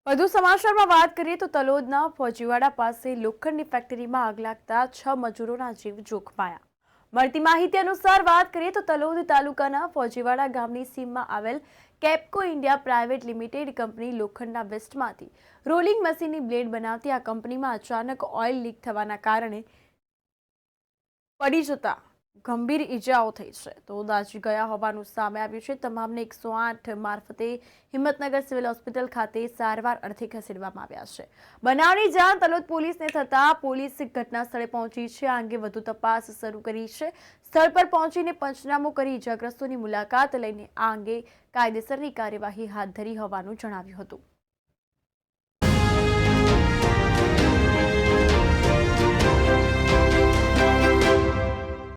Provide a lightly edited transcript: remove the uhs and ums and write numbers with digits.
વધુ સમાચારમાં વાત કરીએ તો તલોદના ફોજીવાડા પાસે લોખંડની ફેક્ટરીમાં આગ લાગતા 6 મજૂરોના જીવ જોખમાયા। મળતી માહિતી અનુસાર વાત કરીએ તો તલોદ તાલુકાના ફોજીવાડા ગામની સીમમાં આવેલ કેપ્કો ઇન્ડિયા પ્રાઇવેટ લિમિટેડ કંપની લોખંડના વેસ્ટમાંથી રોલિંગ મશીનની બ્લેડ બનાવતી આ કંપનીમાં અચાનક ઓઇલ લીક થવાના કારણે પડી જતા ગંભીર ઈજાઓ થઈ છે તો દાઝી ગયા હોવાનું સામે આવ્યું છે। તમામને 108 મારફતે હિંમતનગર સિવિલ હોસ્પિટલ ખાતે સારવાર અર્થે ખસેડવામાં આવ્યા છે। બનાવની જાણ તલોદ પોલીસને થતા પોલીસ ઘટના સ્થળે પહોંચી છે। આ અંગે વધુ તપાસ શરૂ કરી છે। સ્થળ પર પહોંચીને પંચનામો કરી ઈજાગ્રસ્તોની મુલાકાત લઈને આ અંગે કાયદેસરની કાર્યવાહી હાથ ધરી હોવાનું જણાવ્યું હતું।